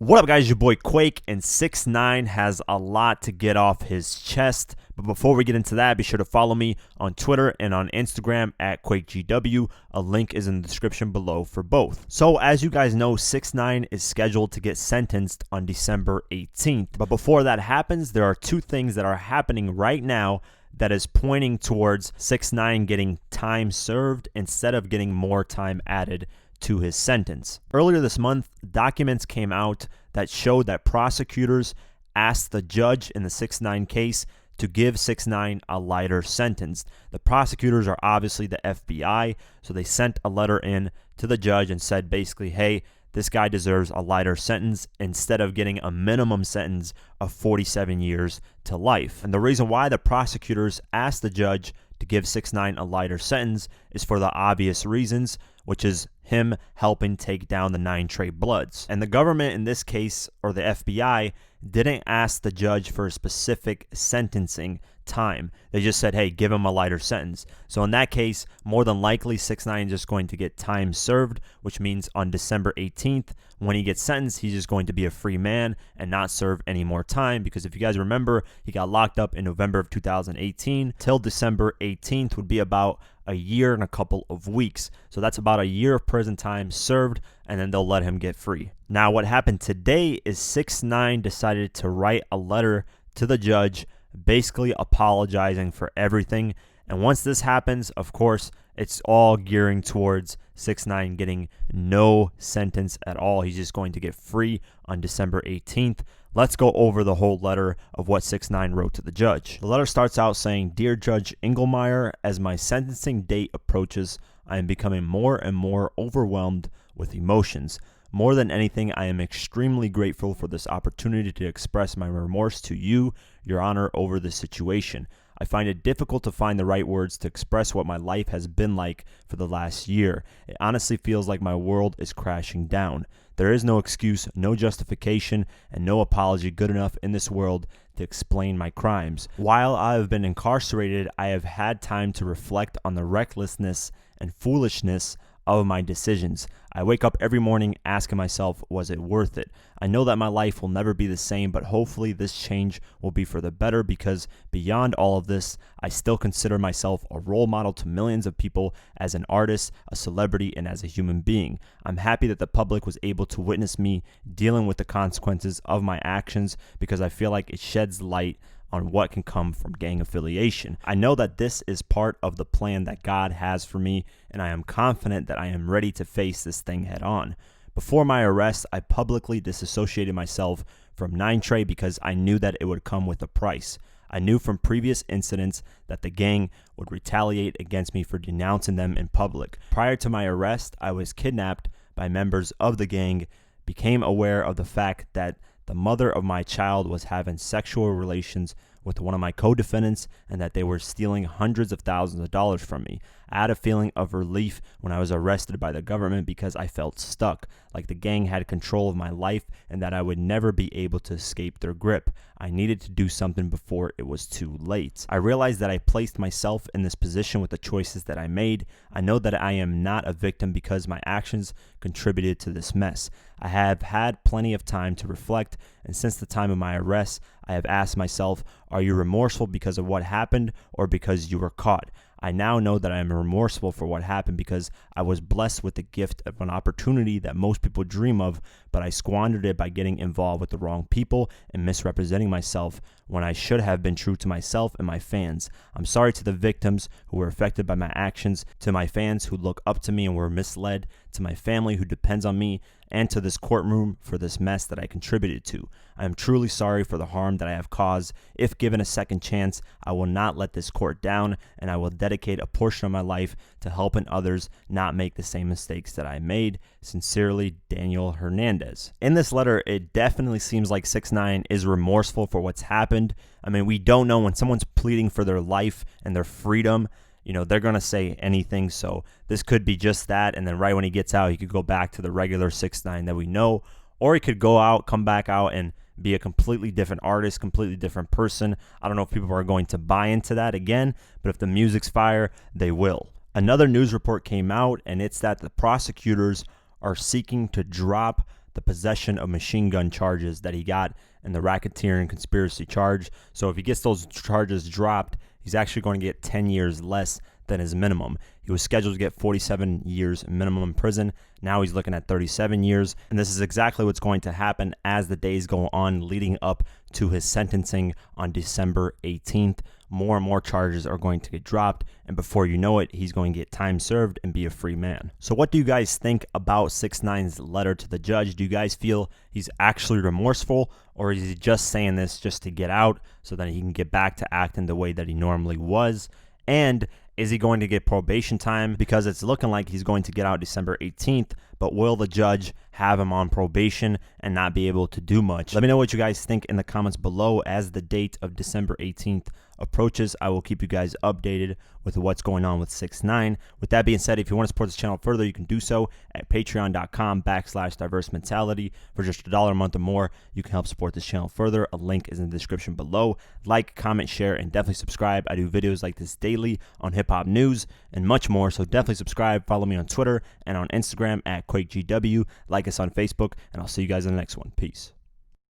What up, guys? Your boy Quake, and 6ix9ine has a lot to get off his chest. But before we get into that, be sure to follow me on Twitter and on Instagram at QuakeGW. A link is in the description below for both. So as you guys know, 6ix9ine is scheduled to get sentenced on December 18th. But before that happens, there are two things that are happening right now that is pointing towards 6ix9ine getting time served instead of getting more time added to his sentence. Earlier this month, documents came out that showed that prosecutors asked the judge in the 6ix9ine case to give 6ix9ine a lighter sentence. The prosecutors are obviously the FBI, so they sent a letter in to the judge and said basically, hey, this guy deserves a lighter sentence instead of getting a minimum sentence of 47 years to life. And the reason why the prosecutors asked the judge to give 6ix9ine a lighter sentence is for the obvious reasons, which is him helping take down the 9 Trey Bloods. And the government in this case, or the FBI, didn't ask the judge for a specific sentencing time. They just said, hey, give him a lighter sentence. So in that case, more than likely 6ix9ine is just going to get time served, which means on December 18th, when he gets sentenced, he's just going to be a free man and not serve any more time. Because if you guys remember, he got locked up in November of 2018 till December 18th would be about a year and a couple of weeks. So that's about a year of prison time served, and then they'll let him get free. Now, what happened today is 6ix9ine decided to write a letter to the judge basically apologizing for everything. And once this happens, of course, it's all gearing towards 6ix9ine getting no sentence at all. He's just going to get free on December 18th. Let's go over the whole letter of what 6ix9ine wrote to the judge. The letter starts out saying, "Dear Judge Engelmeyer, as my sentencing date approaches, I am becoming more and more overwhelmed with emotions. More than anything, I am extremely grateful for this opportunity to express my remorse to you, Your Honor, over this situation. I find it difficult to find the right words to express what my life has been like for the last year. It honestly feels like my world is crashing down. There is no excuse, no justification, and no apology good enough in this world to explain my crimes. While I have been incarcerated, I have had time to reflect on the recklessness and foolishness of my decisions. I wake up every morning asking myself, was it worth it? I know that my life will never be the same, but hopefully this change will be for the better, because beyond all of this, I still consider myself a role model to millions of people as an artist, a celebrity, and as a human being. I'm happy that the public was able to witness me dealing with the consequences of my actions, because I feel like it sheds light on what can come from gang affiliation. I know that this is part of the plan that God has for me, and I am confident that I am ready to face this thing head on. Before my arrest, I publicly disassociated myself from 9 Trey because I knew that it would come with a price. I knew from previous incidents that the gang would retaliate against me for denouncing them in public. Prior to my arrest, I was kidnapped by members of the gang, became aware of the fact that the mother of my child was having sexual relations with one of my co-defendants and that they were stealing hundreds of thousands of dollars from me. I had a feeling of relief when I was arrested by the government because I felt stuck, like the gang had control of my life and that I would never be able to escape their grip. I needed to do something before it was too late. I realized that I placed myself in this position with the choices that I made. I know that I am not a victim because my actions contributed to this mess. I have had plenty of time to reflect, and since the time of my arrest, I have asked myself, are you remorseful because of what happened or because you were caught? I now know that I am remorseful for what happened because I was blessed with the gift of an opportunity that most people dream of, but I squandered it by getting involved with the wrong people and misrepresenting myself when I should have been true to myself and my fans. I'm sorry to the victims who were affected by my actions, to my fans who look up to me and were misled, to my family who depends on me, and to this courtroom for this mess that I contributed to. I am truly sorry for the harm that I have caused. If given a second chance, I will not let this court down, and I will dedicate a portion of my life to helping others not make the same mistakes that I made. Sincerely, Daniel Hernandez. In this letter, it definitely seems like 6ix9ine is remorseful for what's happened. I mean, we don't know when someone's pleading for their life and their freedom. You know, they're going to say anything, so this could be just that, and then right when he gets out, he could go back to the regular 6ix9ine that we know, or he could go out, come back out, and be a completely different artist, completely different person. I don't know if people are going to buy into that again, but if the music's fire, they will. Another news report came out, and it's that the prosecutors are seeking to drop the possession of machine gun charges that he got and the racketeering conspiracy charge. So if he gets those charges dropped, he's actually going to get 10 years less than his minimum. He was scheduled to get 47 years minimum in prison. Now he's looking at 37 years. And this is exactly what's going to happen as the days go on leading up to his sentencing on December 18th. More and more charges are going to get dropped, and before you know it, he's going to get time served and be a free man. So what do you guys think about 6ix9ine's letter to the judge? Do you guys feel he's actually remorseful, or is he just saying this just to get out so that he can get back to acting the way that he normally was? And is he going to get probation time? Because it's looking like he's going to get out December 18th, but will the judge have him on probation and not be able to do much? Let me know what you guys think in the comments below. As the date of December 18th approaches, I will keep you guys updated with what's going on with 6ix9ine. With that being said, if you want to support this channel further, you can do so at patreon.com/diverse mentality. For just $1 a month or more, you can help support this channel further. A link is in the description below. Like, comment, share, and definitely subscribe. I do videos like this daily on hip-hop news and much more, so definitely subscribe. Follow me on Twitter and on Instagram at QuakeGW. Like us on Facebook, and I'll see you guys in the next one. Peace.